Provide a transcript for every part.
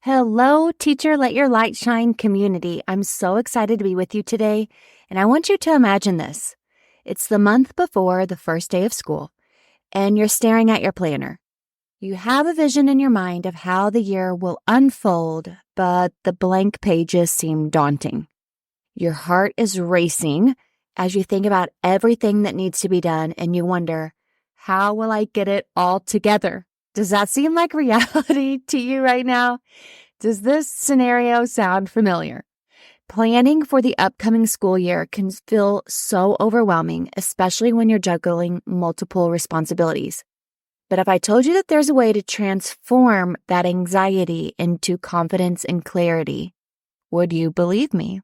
Hello, Teacher Let Your Light Shine community. I'm so excited to be with you today, and I want you to imagine this. It's the month before the first day of school, and you're staring at your planner. You have a vision in your mind of how the year will unfold, but the blank pages seem daunting. Your heart is racing as you think about everything that needs to be done, and you wonder, how will I get it all together? Does that seem like reality to you right now? Does this scenario sound familiar? Planning for the upcoming school year can feel so overwhelming, especially when you're juggling multiple responsibilities. But if I told you that there's a way to transform that anxiety into confidence and clarity, would you believe me?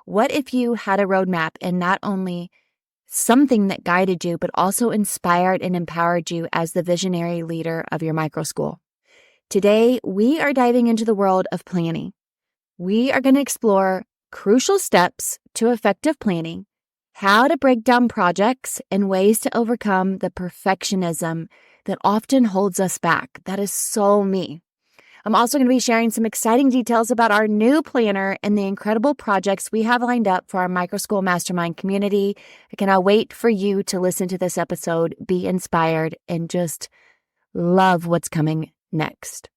What if you had a roadmap and not only something that guided you, but also inspired and empowered you as the visionary leader of your microschool? Today, we are diving into the world of planning. We are going to explore crucial steps to effective planning, how to break down projects, and ways to overcome the perfectionism that often holds us back. That is so me. I'm also going to be sharing some exciting details about our new planner and the incredible projects we have lined up for our MicroSchool Mastermind community. I cannot wait for you to listen to this episode, be inspired, and just love what's coming next.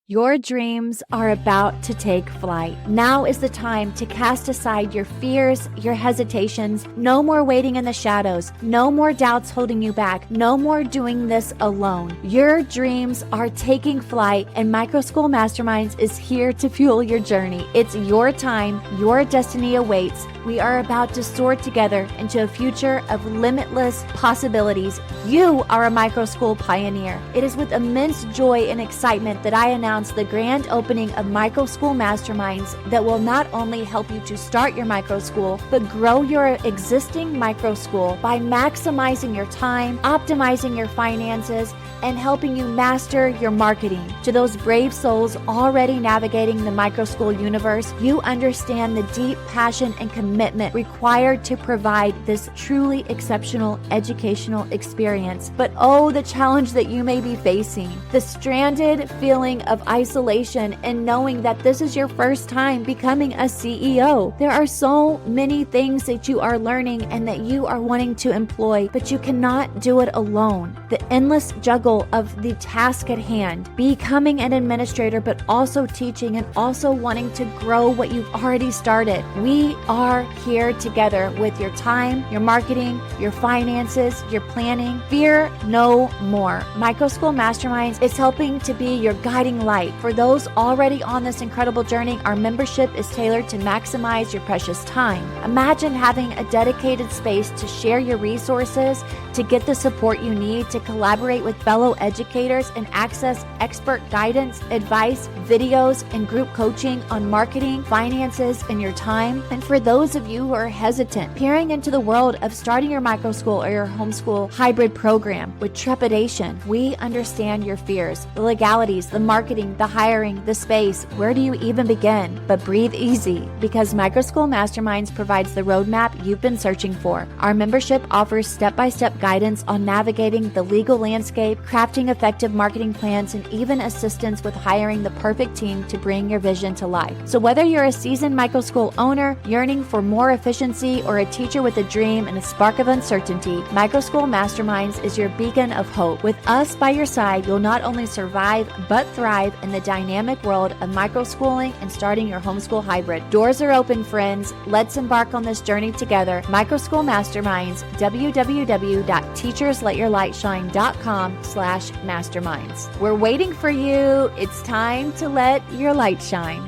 Your dreams are about to take flight. Now is the time to cast aside your fears, your hesitations. No more waiting in the shadows. No more doubts holding you back. No more doing this alone. Your dreams are taking flight, and MicroSchool Masterminds is here to fuel your journey. It's your time. Your destiny awaits. We are about to soar together into a future of limitless possibilities. You are a microschool pioneer. It is with immense joy and excitement that I announce the grand opening of MicroSchool Masterminds that will not only help you to start your microschool, but grow your existing microschool by maximizing your time, optimizing your finances, and helping you master your marketing. To those brave souls already navigating the microschool universe, you understand the deep passion and commitment required to provide this truly exceptional educational experience. But oh, the challenge that you may be facing, the stranded feeling of isolation and knowing that this is your first time becoming a CEO. There are so many things that you are learning and that you are wanting to employ, but you cannot do it alone. The endless juggle of the task at hand, becoming an administrator, but also teaching and also wanting to grow what you've already started. We are here together with your time, your marketing, your finances, your planning. Fear no more. MicroSchool Masterminds is helping to be your guiding light. For those already on this incredible journey, our membership is tailored to maximize your precious time. Imagine having a dedicated space to share your resources, to get the support you need, to collaborate with fellow educators and access expert guidance, advice, videos, and group coaching on marketing, finances, and your time. And for those of you who are hesitant, peering into the world of starting your microschool or your homeschool hybrid program with trepidation, we understand your fears, the legalities, the marketing, the hiring, the space. Where do you even begin? But breathe easy, because MicroSchool Masterminds provides the roadmap you've been searching for. Our membership offers step-by-step guidance on navigating the legal landscape, crafting effective marketing plans, and even assistance with hiring the perfect team to bring your vision to life. So whether you're a seasoned microschool owner yearning for more efficiency or a teacher with a dream and a spark of uncertainty, MicroSchool Masterminds is your beacon of hope. With us by your side, you'll not only survive, but thrive in the dynamic world of microschooling and starting your homeschool hybrid. Doors are open, friends. Let's embark on this journey together. MicroSchool Masterminds, www.teachersletyourlightshine.com/masterminds. We're waiting for you. It's time to let your light shine.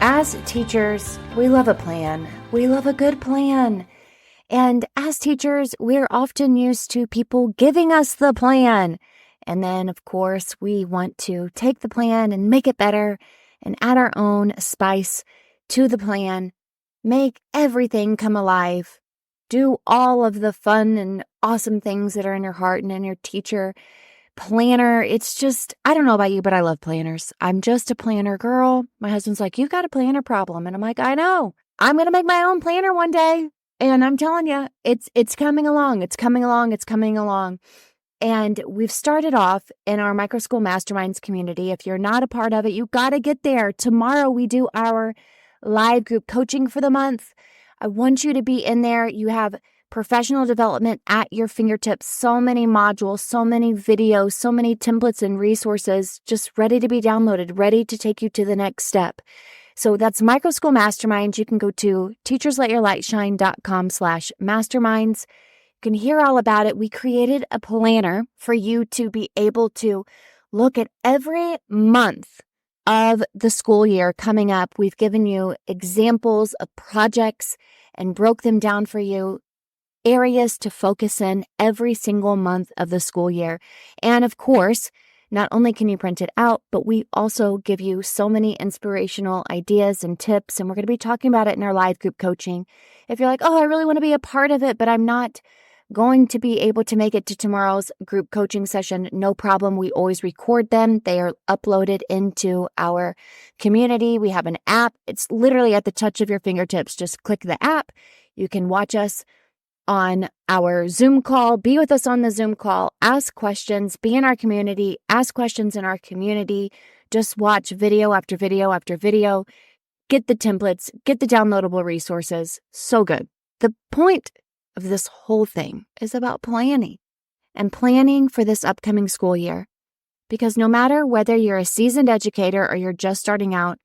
As teachers, we love a plan. We love a good plan. And as teachers, we're often used to people giving us the plan. And then, of course, we want to take the plan and make it better and add our own spice to the plan, make everything come alive, do all of the fun and awesome things that are in your heart and in your teacher planner. It's just, I don't know about you, but I love planners. I'm just a planner girl. My husband's like, you've got a planner problem. And I'm like, I know. I'm going to make my own planner one day. And I'm telling you, it's coming along. It's coming along. It's coming along. And we've started off in our MicroSchool Masterminds community. If you're not a part of it, you got to get there. Tomorrow we do our live group coaching for the month. I want you to be in there. You have professional development at your fingertips. So many modules, so many videos, so many templates and resources just ready to be downloaded, ready to take you to the next step. So that's MicroSchool Masterminds. You can go to teachersletyourlightshine.com/masterminds. You can hear all about it. We created a planner for you to be able to look at every month of the school year coming up. We've given you examples of projects and broke them down for you, areas to focus in every single month of the school year. And of course, not only can you print it out, but we also give you so many inspirational ideas and tips, and we're going to be talking about it in our live group coaching. If you're like, oh, I really want to be a part of it, but I'm not going to be able to make it to tomorrow's group coaching session, no problem. We always record them. They are uploaded into our community. We have an app. It's literally at the touch of your fingertips. Just click the app. You can watch us on our Zoom call, be with us on the Zoom call, ask questions, be in our community, ask questions in our community, just watch video after video after video, get the templates, get the downloadable resources. So good. The point of this whole thing is about planning and planning for this upcoming school year. Because no matter whether you're a seasoned educator or you're just starting out,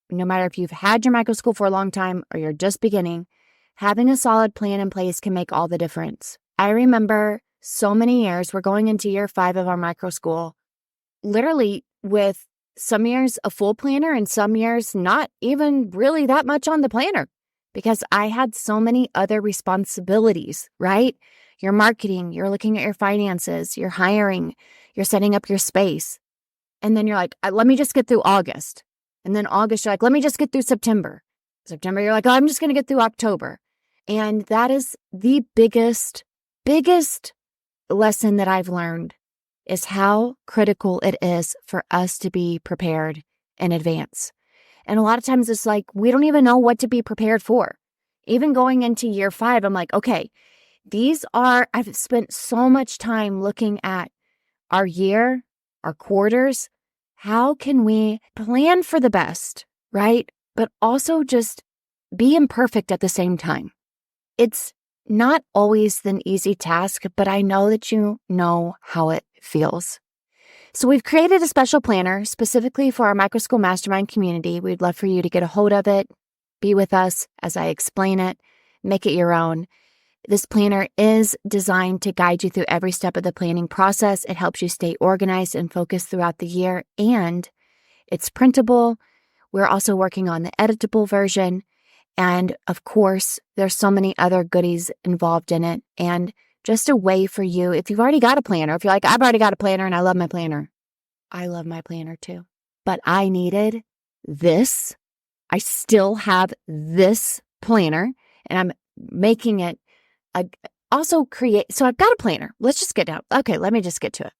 no matter if you've had your microschool for a long time or you're just beginning, having a solid plan in place can make all the difference. I remember so many years, we're going into year 5 of our microschool, literally with some years a full planner and some years not even really that much on the planner because I had so many other responsibilities, right? You're marketing, you're looking at your finances, you're hiring, you're setting up your space. And then you're like, let me just get through August. And then August, you're like, let me just get through September. September, you're like, oh, I'm just going to get through October. And that is the biggest lesson that I've learned is how critical it is for us to be prepared in advance. And a lot of times it's like, we don't even know what to be prepared for. Even going into year 5, I'm like, okay, I've spent so much time looking at our year, our quarters. How can we plan for the best, right? But also just be imperfect at the same time. It's not always an easy task, but I know that you know how it feels. So we've created a special planner specifically for our MicroSchool Mastermind community. We'd love for you to get a hold of it, be with us as I explain it, make it your own. This planner is designed to guide you through every step of the planning process. It helps you stay organized and focused throughout the year, and it's printable. We're also working on the editable version. And of course, there's so many other goodies involved in it. And just a way for you, if you've already got a planner, if you're like, I've already got a planner and I love my planner. I love my planner too. But I needed this. I still have this planner and I'm making it also create. So I've got a planner. Let's just get down. Okay, let me just get to it.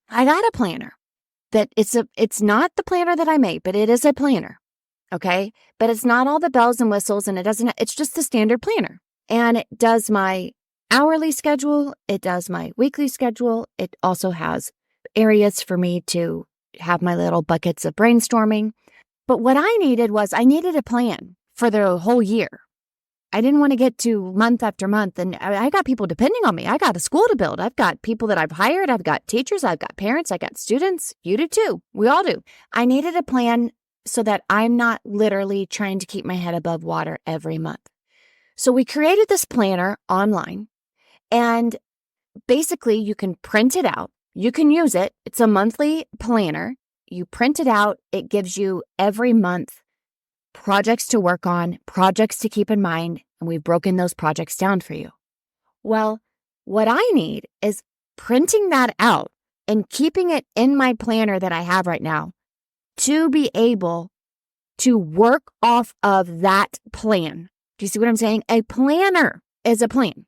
I got a planner that it's not the planner that I made, but it is a planner. Okay. But it's not all the bells and whistles and it's just the standard planner. And it does my hourly schedule. It does my weekly schedule. It also has areas for me to have my little buckets of brainstorming. But what I needed a plan for the whole year. I didn't want to get to month after month. And I got people depending on me. I got a school to build. I've got people that I've hired. I've got teachers. I've got parents. I got students. You do too. We all do. I needed a plan so that I'm not literally trying to keep my head above water every month. So we created this planner online, and basically you can print it out. You can use it. It's a monthly planner. You print it out. It gives you every month projects to work on, projects to keep in mind, and we've broken those projects down for you. Well, what I need is printing that out and keeping it in my planner that I have right now to be able to work off of that plan. Do you see what I'm saying? A planner is a plan.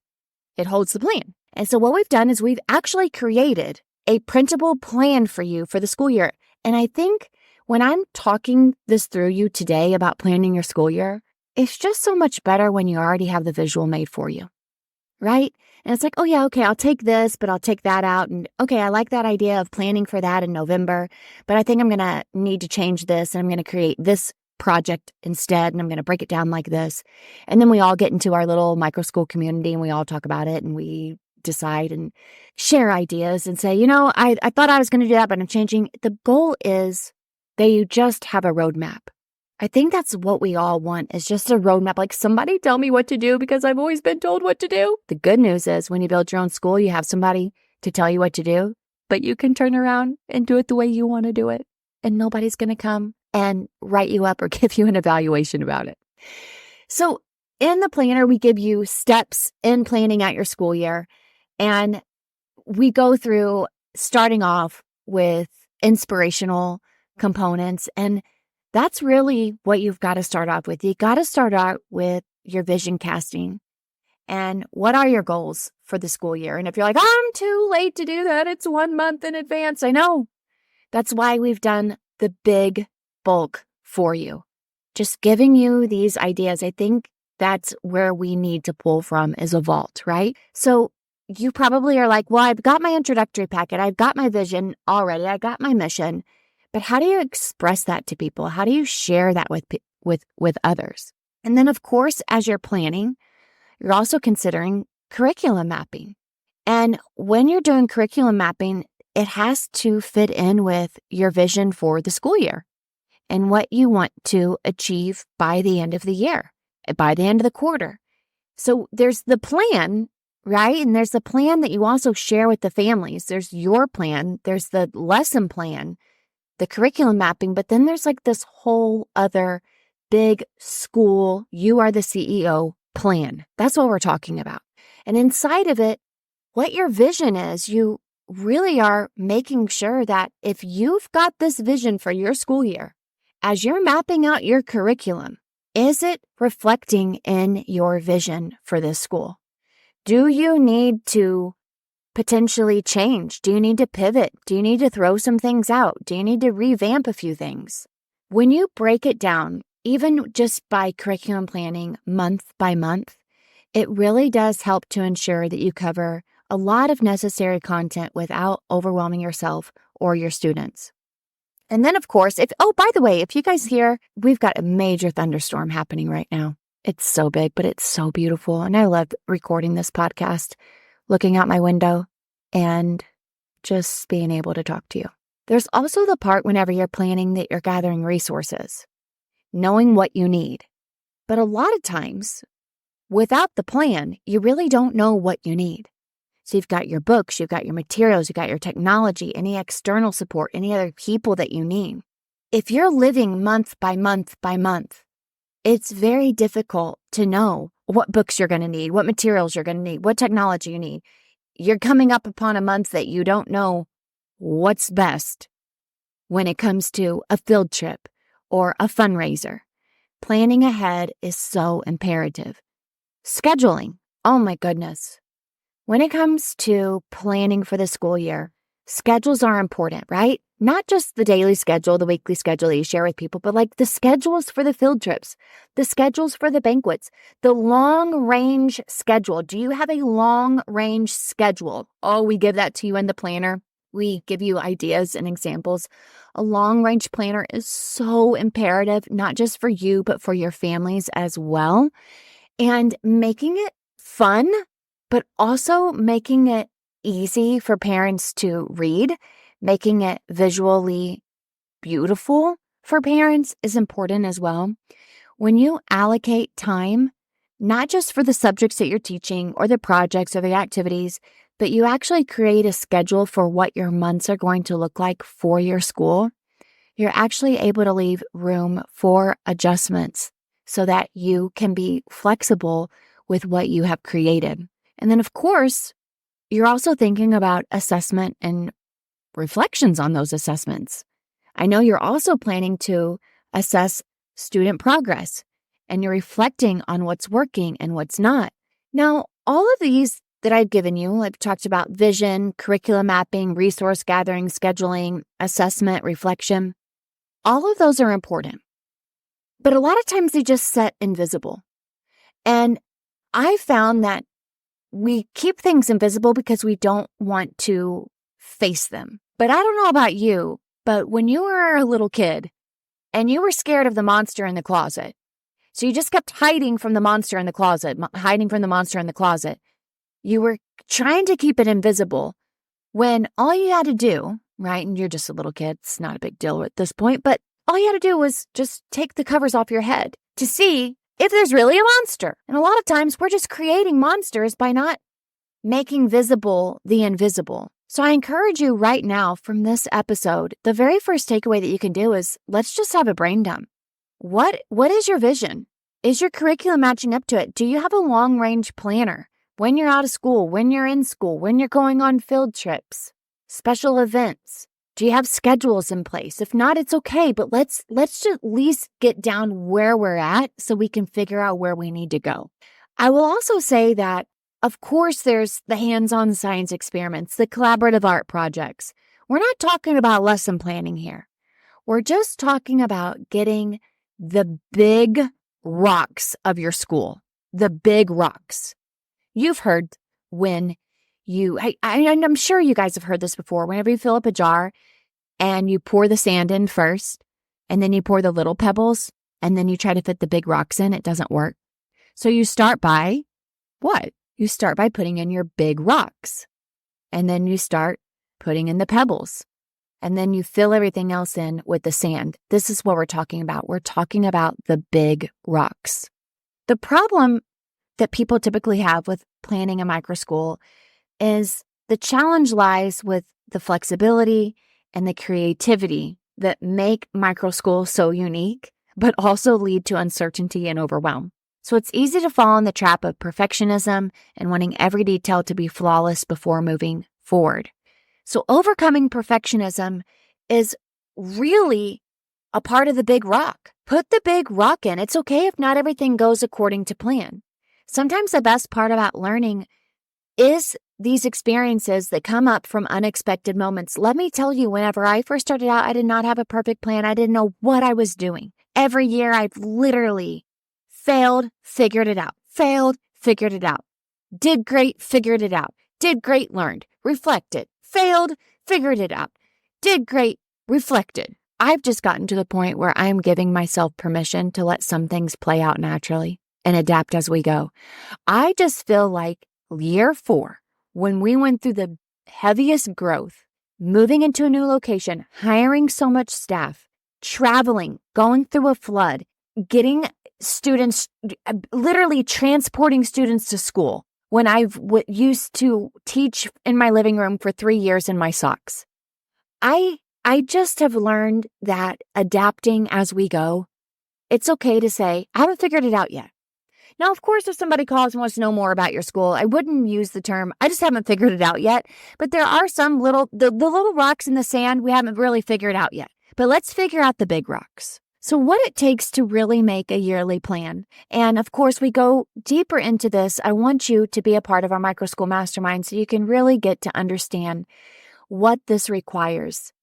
It holds the plan. And so what we've done is we've actually created a printable plan for you for the school year. And I think when I'm talking this through you today about planning your school year, it's just so much better when you already have the visual made for you, right? And it's like, oh yeah, okay, I'll take this, but I'll take that out. And okay, I like that idea of planning for that in November, but I think I'm going to need to change this and I'm going to create this project instead. And I'm going to break it down like this. And then we all get into our little MicroSchool community and we all talk about it and we decide and share ideas and say, I thought I was going to do that, but I'm changing. The goal is that you just have a roadmap. I think that's what we all want is just a roadmap. Like somebody tell me what to do because I've always been told what to do. The good news is when you build your own school, you have somebody to tell you what to do, but you can turn around and do it the way you want to do it. And nobody's going to come and write you up or give you an evaluation about it. So in the planner, we give you steps in planning out your school year. And we go through starting off with inspirational components. And that's really what you've got to start off with. You got to start out with your vision casting. And what are your goals for the school year? And if you're like, I'm too late to do that, it's 1 month in advance. I know. That's why we've done the big bulk for you. Just giving you these ideas. I think that's where we need to pull from is a vault, right? So you probably are like, well, I've got my introductory packet. I've got my vision already. I got my mission. But how do you express that to people? How do you share that with others? And then, of course, as you're planning, you're also considering curriculum mapping. And when you're doing curriculum mapping, it has to fit in with your vision for the school year and what you want to achieve by the end of the year, by the end of the quarter. So there's the plan, right? And there's the plan that you also share with the families. There's your plan. There's the lesson plan, the curriculum mapping, but then there's like this whole other big school, you are the CEO plan. That's what we're talking about. And inside of it, what your vision is, you really are making sure that if you've got this vision for your school year, as you're mapping out your curriculum, is it reflecting in your vision for this school? Do you need to potentially change? Do you need to pivot? Do you need to throw some things out? Do you need to revamp a few things? When you break it down, even just by curriculum planning month by month, it really does help to ensure that you cover a lot of necessary content without overwhelming yourself or your students. And then, of course, by the way, if you guys hear, we've got a major thunderstorm happening right now. It's so big, but it's so beautiful. And I love recording this podcast, looking out my window and just being able to talk to you. There's also the part whenever you're planning that you're gathering resources, knowing what you need. But a lot of times, without the plan, you really don't know what you need. So you've got your books, you've got your materials, you've got your technology, any external support, any other people that you need. If you're living month by month by month, it's very difficult to know what books you're going to need, what materials you're going to need, what technology you need. You're coming up upon a month that you don't know what's best when it comes to a field trip or a fundraiser. Planning ahead is so imperative. Scheduling. Oh my goodness. When it comes to planning for the school year, schedules are important, right? Not just the daily schedule, the weekly schedule that you share with people, but like the schedules for the field trips, the schedules for the banquets, the long range schedule. Do you have a long range schedule? Oh, we give that to you in the planner. We give you ideas and examples. A long range planner is so imperative, not just for you, but for your families as well. And making it fun, but also making it easy for parents to read, making it visually beautiful for parents is important as well. When you allocate time, not just for the subjects that you're teaching or the projects or the activities, but you actually create a schedule for what your months are going to look like for your school, you're actually able to leave room for adjustments so that you can be flexible with what you have created. And then, of course, you're also thinking about assessment and reflections on those assessments. I know you're also planning to assess student progress, and you're reflecting on what's working and what's not. Now, all of these that I've given you, I've talked about vision, curriculum mapping, resource gathering, scheduling, assessment, reflection. All of those are important. But a lot of times they just sit invisible. And I found that we keep things invisible because we don't want to face them. But I don't know about you, but when you were a little kid and you were scared of the monster in the closet, so you just kept hiding from the monster in the closet, you were trying to keep it invisible when all you had to do, right, and you're just a little kid, it's not a big deal at this point, but all you had to do was just take the covers off your head to see if there's really a monster. And a lot of times we're just creating monsters by not making visible the invisible. So I encourage you right now from this episode, the very first takeaway that you can do is let's just have a brain dump. What is your vision? Is your curriculum matching up to it? Do you have a long-range planner? When you're out of school, when you're in school, when you're going on field trips, special events, do you have schedules in place? If not, it's okay, but let's just at least get down where we're at so we can figure out where we need to go. I will also say that, of course, there's the hands-on science experiments, the collaborative art projects. We're not talking about lesson planning here. We're just talking about getting the big rocks of your school, the big rocks. You've heard when I'm sure you guys have heard this before. Whenever you fill up a jar and you pour the sand in first, and then you pour the little pebbles, and then you try to fit the big rocks in, it doesn't work. So you start by what? You start by putting in your big rocks, and then you start putting in the pebbles, and then you fill everything else in with the sand. This is what we're talking about. We're talking about the big rocks. The problem that people typically have with planning a microschool is the challenge lies with the flexibility and the creativity that make microschool so unique, but also lead to uncertainty and overwhelm. So it's easy to fall in the trap of perfectionism and wanting every detail to be flawless before moving forward. So overcoming perfectionism is really a part of the big rock. Put the big rock in. It's okay if not everything goes according to plan. Sometimes the best part about learning is these experiences that come up from unexpected moments. Let me tell you, whenever I first started out, I did not have a perfect plan. I didn't know what I was doing. Every year, I've literally failed, figured it out. Failed, figured it out. Did great, figured it out. Did great, learned. Reflected. Failed, figured it out. Did great, reflected. I've just gotten to the point where I'm giving myself permission to let some things play out naturally and adapt as we go. I just feel like year 4, when we went through the heaviest growth, moving into a new location, hiring so much staff, traveling, going through a flood, getting students, literally transporting students to school when I've used to teach in my living room for 3 years in my socks. I just have learned that adapting as we go, it's okay to say, I haven't figured it out yet. Now, of course, if somebody calls and wants to know more about your school, I wouldn't use the term, I just haven't figured it out yet. But there are some the little rocks in the sand we haven't really figured out yet. But let's figure out the big rocks. So what it takes to really make a yearly plan. And of course, we go deeper into this. I want you to be a part of our MicroSchool Mastermind so you can really get to understand what this requires.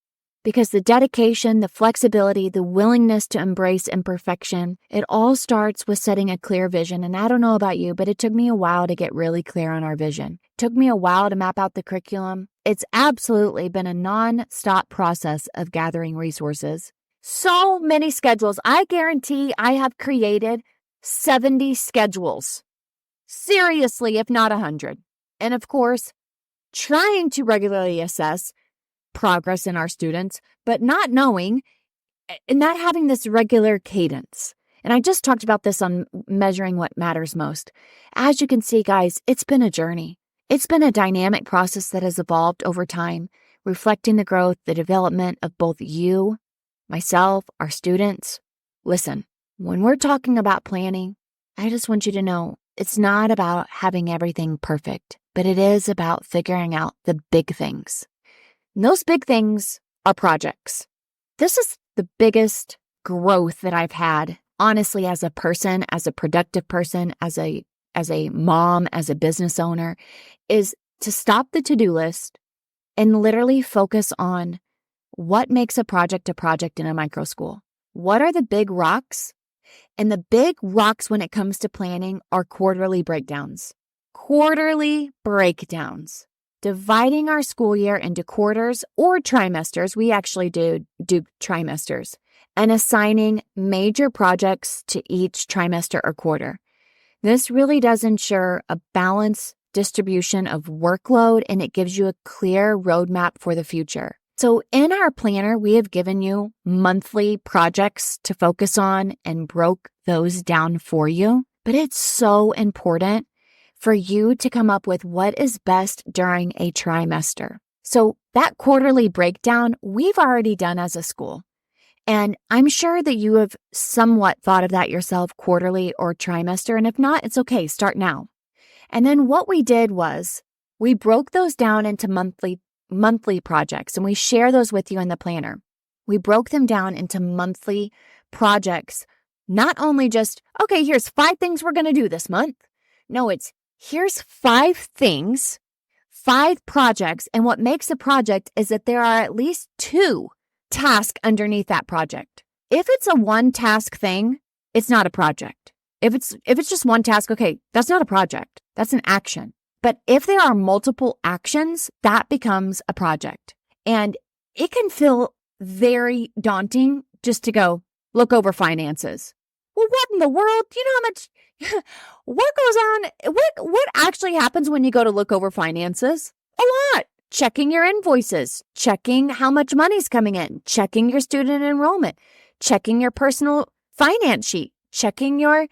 Because the dedication, the flexibility, the willingness to embrace imperfection, it all starts with setting a clear vision. And I don't know about you, but it took me a while to get really clear on our vision. It took me a while to map out the curriculum. It's absolutely been a non-stop process of gathering resources. So many schedules. I guarantee I have created 70 schedules. Seriously, if not 100. And of course, trying to regularly assess progress in our students, but not knowing and not having this regular cadence. And I just talked about this on measuring what matters most. As you can see, guys, it's been a journey. It's been a dynamic process that has evolved over time, reflecting the growth, the development of both you, myself, our students. Listen, when we're talking about planning, I just want you to know it's not about having everything perfect, but it is about figuring out the big things. And those big things are projects. This is the biggest growth that I've had, honestly, as a person, as a productive person, as a mom, as a business owner, is to stop the to-do list and literally focus on what makes a project in a micro school. What are the big rocks? And the big rocks when it comes to planning are quarterly breakdowns. quarterly breakdowns, dividing our school year into quarters or trimesters. We actually do trimesters, and assigning major projects to each trimester or quarter. This really does ensure a balanced distribution of workload, and it gives you a clear roadmap for the future. So in our planner, we have given you monthly projects to focus on and broke those down for you. But it's so important for you to come up with what is best during a trimester. So that quarterly breakdown, we've already done as a school. And I'm sure that you have somewhat thought of that yourself, quarterly or trimester. And if not, it's okay. Start now. And then what we did was we broke those down into monthly projects, and we share those with you in the planner. We broke them down into monthly projects, not only just, okay, here's 5 things we're going to do this month. No, it's here's 5 things, 5 projects. And what makes a project is that there are at least 2 tasks underneath that project. If it's a 1-task thing, it's not a project. If it's just 1 task, okay, that's not a project. That's an action. But if there are multiple actions, that becomes a project. And it can feel very daunting just to go look over finances. Well, what in the world? Do you know how much, what goes on? What actually happens when you go to look over finances? A lot. Checking your invoices, checking how much money's coming in, checking your student enrollment, checking your personal finance sheet, checking your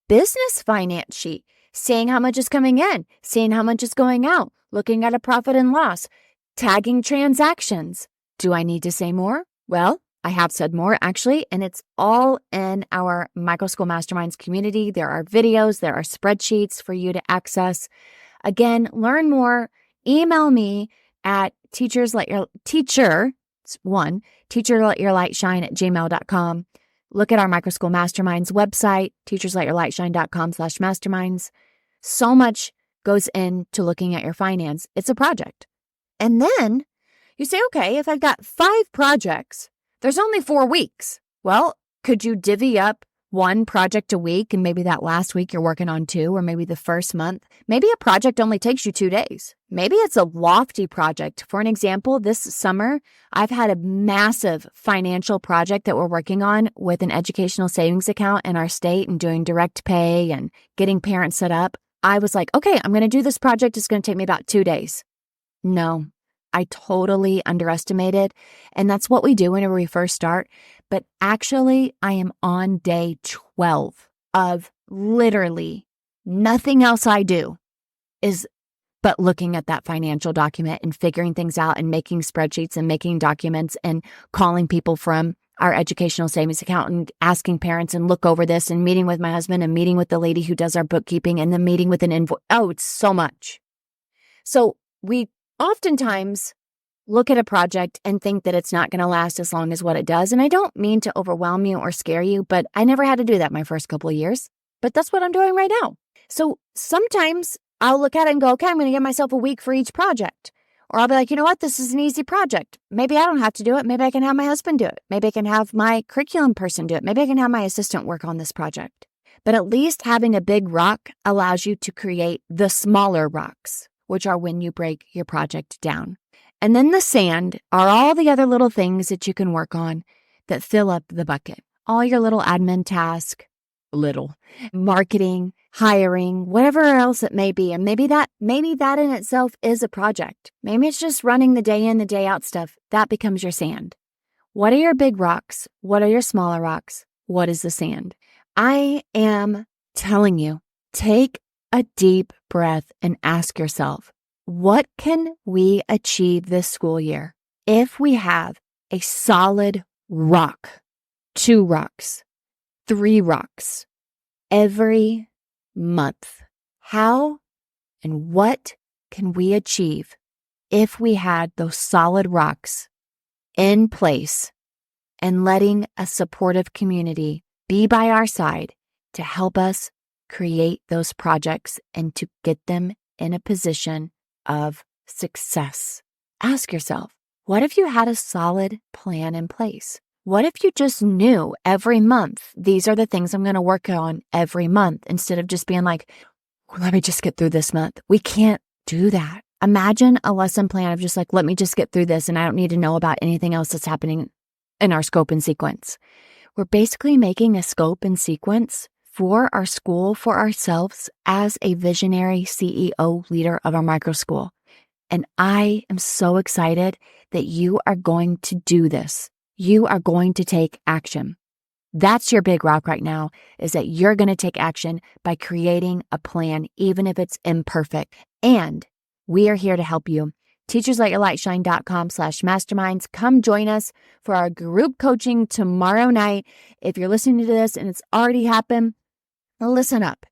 business finance sheet, seeing how much is coming in, seeing how much is going out, looking at a profit and loss, tagging transactions. Do I need to say more? Well, I have said more actually, and it's all in our MicroSchool Masterminds community. There are videos, there are spreadsheets for you to access. Again, learn more. Email me at teacherletyourlightshine@gmail.com. Look at our MicroSchool Masterminds website, teachersletyourlightshine.com/masterminds. So much goes into looking at your finance. It's a project. And then you say, okay, if I've got 5 projects, there's only 4 weeks. Well, could you divvy up 1 project a week, and maybe that last week you're working on 2, or maybe the first month? Maybe a project only takes you 2 days. Maybe it's a lofty project. For an example, this summer, I've had a massive financial project that we're working on with an educational savings account in our state and doing direct pay and getting parents set up. I was like, okay, I'm going to do this project. It's going to take me about 2 days. No, I totally underestimated. And that's what we do whenever we first start. But actually, I am on day 12 of literally nothing else I do is but looking at that financial document and figuring things out and making spreadsheets and making documents and calling people from our educational savings account and asking parents and look over this and meeting with my husband and meeting with the lady who does our bookkeeping and then meeting with an invoice. Oh, it's so much. So we oftentimes look at a project and think that it's not going to last as long as what it does. And I don't mean to overwhelm you or scare you, but I never had to do that my first couple of years. But that's what I'm doing right now. So sometimes I'll look at it and go, okay, I'm going to give myself a week for each project. Or I'll be like, you know what? This is an easy project. Maybe I don't have to do it. Maybe I can have my husband do it. Maybe I can have my curriculum person do it. Maybe I can have my assistant work on this project. But at least having a big rock allows you to create the smaller rocks, which are when you break your project down. And then the sand are all the other little things that you can work on that fill up the bucket. All your little admin tasks, marketing, hiring, whatever else it may be. And maybe that in itself is a project. Maybe it's just running the day in, the day out stuff. That becomes your sand. What are your big rocks? What are your smaller rocks? What is the sand? I am telling you, take a deep breath and ask yourself, what can we achieve this school year if we have a solid rock, 2 rocks, 3 rocks every month? How and what can we achieve if we had those solid rocks in place and letting a supportive community be by our side to help us create those projects and to get them in a position of success? Ask yourself, what if you had a solid plan in place? What if you just knew every month, these are the things I'm going to work on every month, instead of just being like, let me just get through this month. We can't do that. Imagine a lesson plan of just like, let me just get through this and I don't need to know about anything else that's happening in our scope and sequence. We're basically making a scope and sequence for our school, for ourselves as a visionary CEO leader of our microschool. And I am so excited that you are going to do this. You are going to take action. That's your big rock right now, is that you're going to take action by creating a plan, even if it's imperfect. And we are here to help you. teachersletyourlightshine.com/masterminds. Come join us for our group coaching tomorrow night. If you're listening to this and it's already happened, listen up.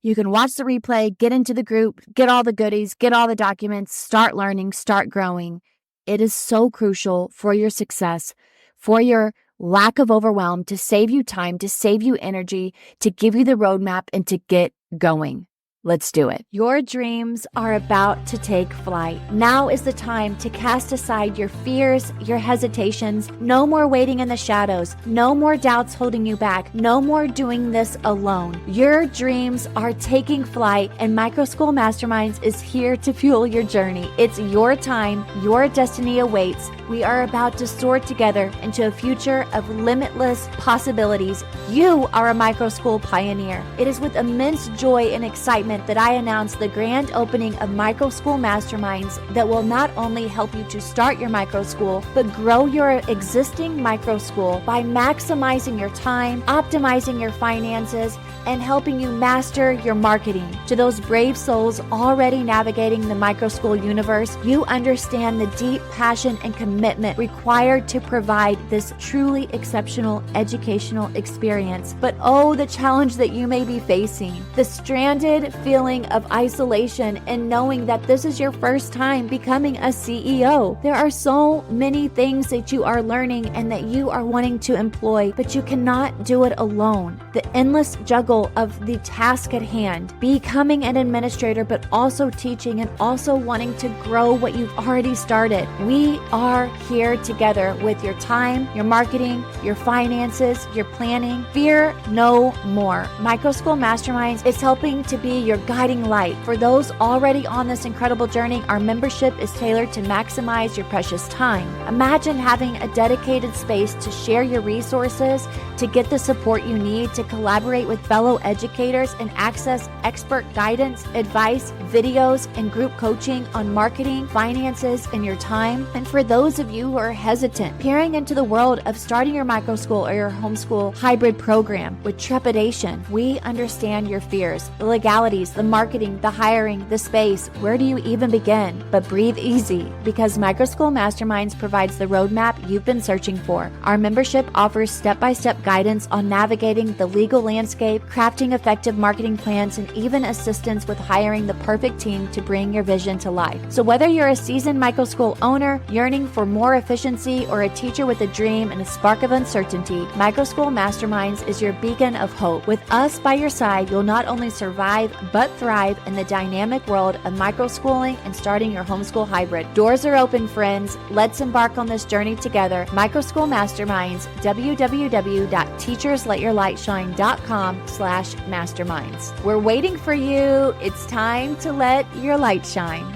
You can watch the replay, get into the group, get all the goodies, get all the documents, start learning, start growing. It is so crucial for your success, for your lack of overwhelm, to save you time, to save you energy, to give you the roadmap and to get going. Let's do it. Your dreams are about to take flight. Now is the time to cast aside your fears, your hesitations. No more waiting in the shadows. No more doubts holding you back. No more doing this alone. Your dreams are taking flight, and MicroSchool Masterminds is here to fuel your journey. It's your time. Your destiny awaits. We are about to soar together into a future of limitless possibilities. You are a microschool pioneer. It is with immense joy and excitement that I announce the grand opening of MicroSchool Masterminds that will not only help you to start your microschool, but grow your existing microschool by maximizing your time, optimizing your finances, and helping you master your marketing. To those brave souls already navigating the microschool universe, you understand the deep passion and commitment required to provide this truly exceptional educational experience. But oh, the challenge that you may be facing, the stranded feeling of isolation and knowing that this is your first time becoming a CEO. There are so many things that you are learning and that you are wanting to employ, but you cannot do it alone. The endless juggle of the task at hand, becoming an administrator, but also teaching and also wanting to grow what you've already started. We are here together with your time, your marketing, your finances, your planning. Fear no more. MicroSchool Masterminds is helping to be your guiding light. For those already on this incredible journey, our membership is tailored to maximize your precious time. Imagine having a dedicated space to share your resources, to get the support you need, to collaborate with fellow educators and access expert guidance, advice, videos, and group coaching on marketing, finances, and your time. And for those of you who are hesitant, peering into the world of starting your microschool or your homeschool hybrid program with trepidation, we understand your fears, the legalities, the marketing, the hiring, the space. Where do you even begin? But breathe easy, because MicroSchool Masterminds provides the roadmap you've been searching for. Our membership offers step-by-step guidance on navigating the legal landscape, crafting effective marketing plans, and even assistance with hiring the perfect team to bring your vision to life. So whether you're a seasoned microschool owner yearning for more efficiency or a teacher with a dream and a spark of uncertainty, MicroSchool Masterminds is your beacon of hope. With us by your side, you'll not only survive but thrive in the dynamic world of microschooling and starting your homeschool hybrid. Doors are open, friends. Let's embark on this journey together. MicroSchool Masterminds, www.teachersletyourlightshine.com/masterminds. We're waiting for you. It's time to let your light shine.